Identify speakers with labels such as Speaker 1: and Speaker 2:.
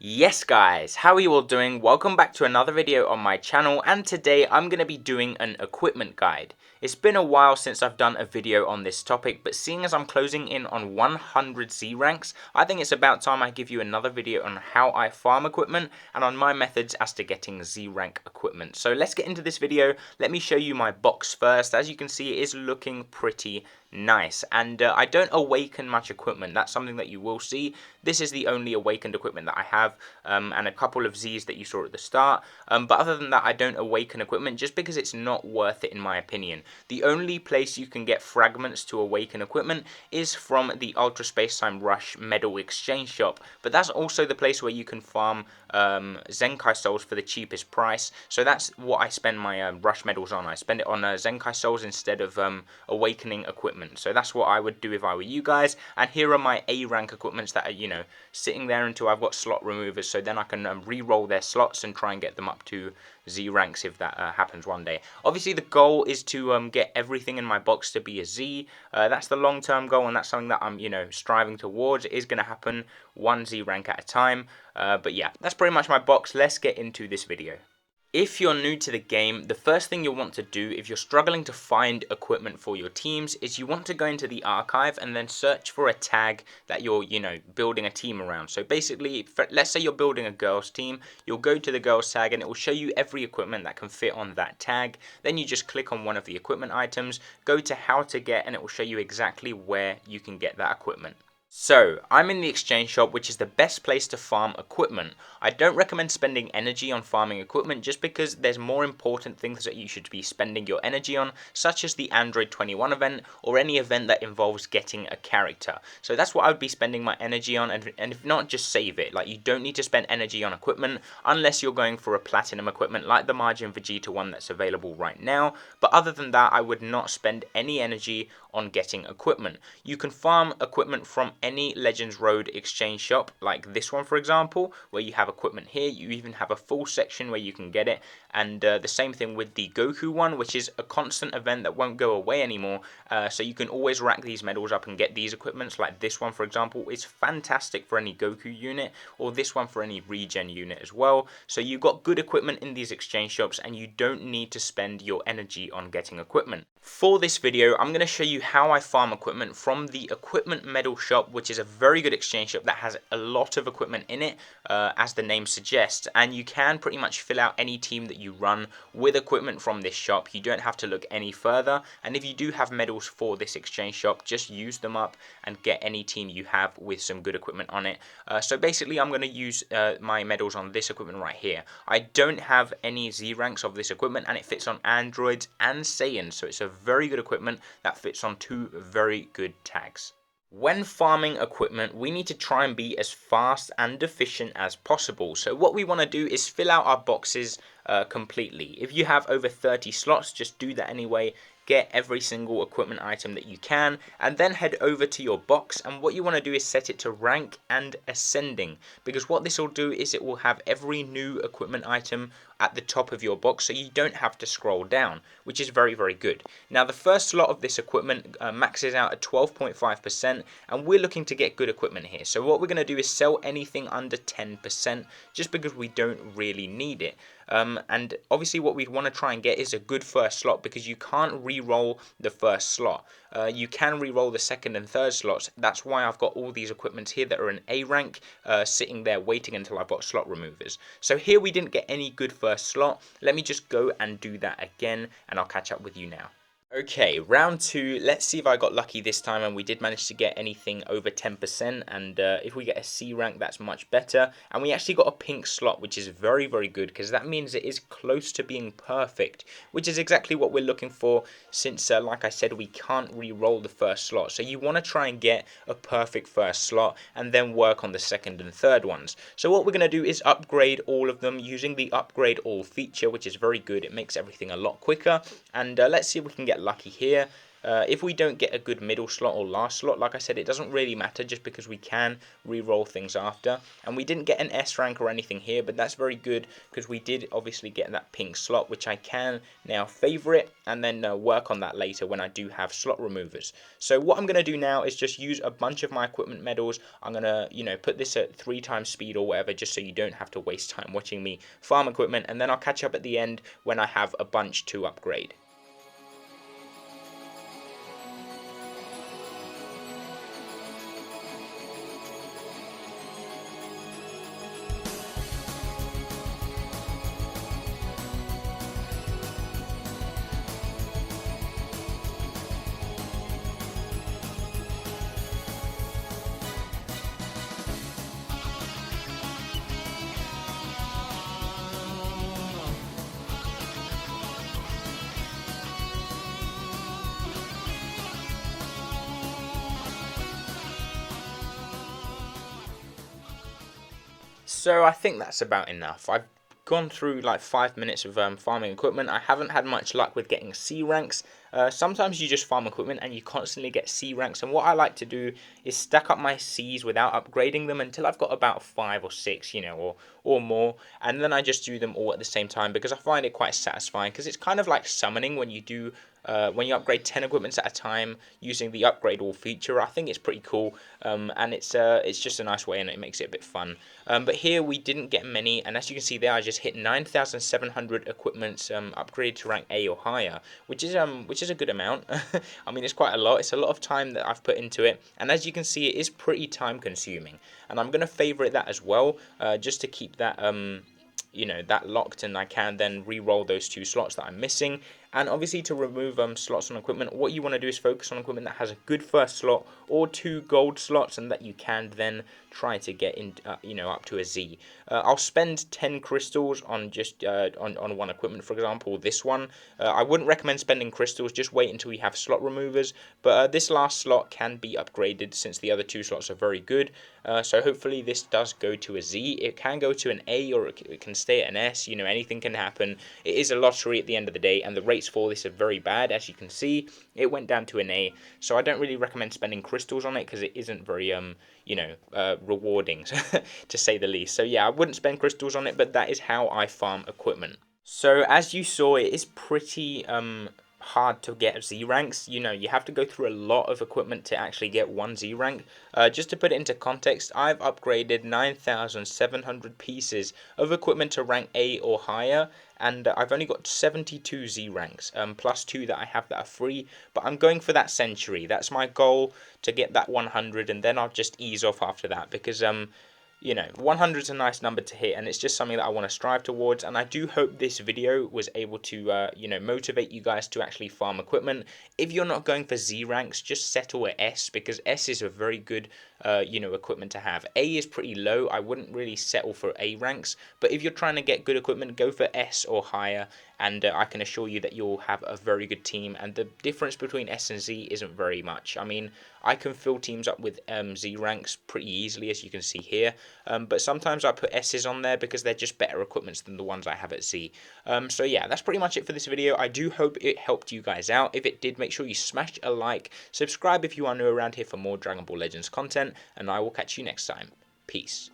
Speaker 1: Yes guys, how are you all doing? Welcome back to another video on my channel, and today I'm going to be doing an equipment guide. It's been a while since I've done a video on this topic, but seeing as I'm closing in on 100 Z ranks, I think it's about time I give you another video on how I farm equipment and on my methods as to getting Z rank equipment. So let's get into this video. Let me show you my box first. As you can see, it is looking pretty nice, and I don't awaken much equipment. That's something that you will see. This is the only awakened equipment that I have, and a couple of Z's that you saw at the start, but other than that I don't awaken equipment just because it's not worth it in my opinion. The only place you can get fragments to awaken equipment is from the Ultra Space Time Rush Medal Exchange Shop, but that's also the place where you can farm Zenkai Souls for the cheapest price. So that's what I spend my Rush Medals on. I spend it on Zenkai Souls instead of awakening equipment. So that's what I would do if I were you guys. And here are my A rank equipments that are, sitting there until I've got slot removers, so then I can re-roll their slots and try and get them up to Z ranks if that happens one day. Obviously the goal is to get everything in my box to be a Z. That's the long-term goal, and that's something that I'm striving towards. It is going to happen one Z rank at a time. But yeah, that's pretty much my box. Let's get into this video. If you're new to the game, the first thing you'll want to do if you're struggling to find equipment for your teams is you want to go into the archive and then search for a tag that you're, building a team around. So basically, let's say you're building a girls team, you'll go to the girls tag and it will show you every equipment that can fit on that tag. Then you just click on one of the equipment items, go to how to get, and it will show you exactly where you can get that equipment. So, I'm in the exchange shop, which is the best place to farm equipment. I don't recommend spending energy on farming equipment just because there's more important things that you should be spending your energy on, such as the Android 21 event or any event that involves getting a character. So that's what I would be spending my energy on, and if not, just save it. Like, you don't need to spend energy on equipment unless you're going for a platinum equipment like the Margin Vegeta one that's available right now. But other than that, I would not spend any energy on getting equipment. You can farm equipment from any Legends Road exchange shop, like this one for example, where you have equipment here. You even have a full section where you can get it, and the same thing with the Goku one, which is a constant event that won't go away anymore, so you can always rack these medals up and get these equipments. Like this one for example is fantastic for any Goku unit, or this one for any regen unit as well. So you've got good equipment in these exchange shops and you don't need to spend your energy on getting equipment. For this video, I'm going to show you how I farm equipment from the Equipment Medal Shop, which is a very good exchange shop that has a lot of equipment in it, as the name suggests, and you can pretty much fill out any team that you run with equipment from this shop. You don't have to look any further, and if you do have medals for this exchange shop, just use them up and get any team you have with some good equipment on it. So basically I'm going to use my medals on this equipment right here. I don't have any Z ranks of this equipment, and it fits on androids and Saiyans, so it's a very good equipment that fits on two very good tags. When farming equipment, we need to try and be as fast and efficient as possible. So what we want to do is fill out our boxes completely. If you have over 30 slots, just do that anyway. Get every single equipment item that you can, and then head over to your box, and what you want to do is set it to rank and ascending, because what this will do is it will have every new equipment item at the top of your box, so you don't have to scroll down, which is very, very good. Now the first slot of this equipment maxes out at 12.5%, and we're looking to get good equipment here. So what we're going to do is sell anything under 10%, just because we don't really need it. And obviously what we want to try and get is a good first slot, because you can't re-roll the first slot. You can re-roll the second and third slots. That's why I've got all these equipments here that are in A rank sitting there waiting until I've got slot removers. So here we didn't get any good first slot. Let me just go and do that again, and I'll catch up with you now. Okay, round two. Let's see if I got lucky this time and we did manage to get anything over 10%, and if we get a C rank, that's much better. And we actually got a pink slot, which is very, very good, because that means it is close to being perfect, which is exactly what we're looking for, since like I said, we can't re-roll the first slot. So you want to try and get a perfect first slot and then work on the second and third ones. So what we're going to do is upgrade all of them using the upgrade all feature, which is very good. It makes everything a lot quicker, and let's see if we can get lucky here. If we don't get a good middle slot or last slot, like I said, it doesn't really matter just because we can re-roll things after. And we didn't get an S rank or anything here, but that's very good because we did obviously get that pink slot, which I can now favorite and then work on that later when I do have slot removers. So what I'm going to do now is just use a bunch of my equipment medals. I'm going to, put this at 3 times speed or whatever, just so you don't have to waste time watching me farm equipment, and then I'll catch up at the end when I have a bunch to upgrade. So I think that's about enough. I've gone through like 5 minutes of farming equipment. I haven't had much luck with getting C ranks. Sometimes you just farm equipment and you constantly get C ranks, and what I like to do is stack up my C's without upgrading them until I've got about 5 or 6, or more, and then I just do them all at the same time because I find it quite satisfying, because it's kind of like summoning when you do when you upgrade 10 equipments at a time using the upgrade all feature. I think it's pretty cool, and it's just a nice way and it makes it a bit fun. But here we didn't get many, and as you can see there, I just hit 9,700 equipments upgraded to rank A or higher, which is a good amount. I mean, it's quite a lot. It's a lot of time that I've put into it, and as you can see, it is pretty time consuming. And I'm going to favorite that as well, just to keep that that locked, and I can then re-roll those 2 slots that I'm missing. And obviously, to remove slots on equipment, what you want to do is focus on equipment that has a good first slot or 2 gold slots, and that you can then try to get in, up to a Z. I'll spend 10 crystals on just on one equipment, for example, this one. I wouldn't recommend spending crystals. Just wait until you have slot removers. But this last slot can be upgraded since the other 2 slots are very good. So hopefully this does go to a Z. It can go to an A, or it can stay at an S. Anything can happen. It is a lottery at the end of the day, and the rates for this are very bad. As you can see, it went down to an A. So I don't really recommend spending crystals on it because it isn't very rewarding to say the least. So yeah, I wouldn't spend crystals on it, but that is how I farm equipment. So as you saw, it is pretty hard to get Z ranks. You have to go through a lot of equipment to actually get 1 Z rank. Just to put it into context, I've upgraded 9,700 pieces of equipment to rank A or higher, and I've only got 72 Z ranks, plus 2 that I have that are free. But I'm going for that century. That's my goal, to get that 100, and then I'll just ease off after that, because 100 is a nice number to hit, and it's just something that I want to strive towards. And I do hope this video was able to, motivate you guys to actually farm equipment. If you're not going for Z ranks, just settle at S, because S is a very good, equipment to have. A is pretty low. I wouldn't really settle for A ranks, but if you're trying to get good equipment, go for S or higher, and I can assure you that you'll have a very good team. And the difference between S and Z isn't very much. I mean, I can fill teams up with Z ranks pretty easily, as you can see here, but sometimes I put S's on there because they're just better equipments than the ones I have at Z. So yeah, that's pretty much it for this video. I do hope it helped you guys out. If it did, make sure you smash a like, subscribe if you are new around here for more Dragon Ball Legends content, and I will catch you next time. Peace.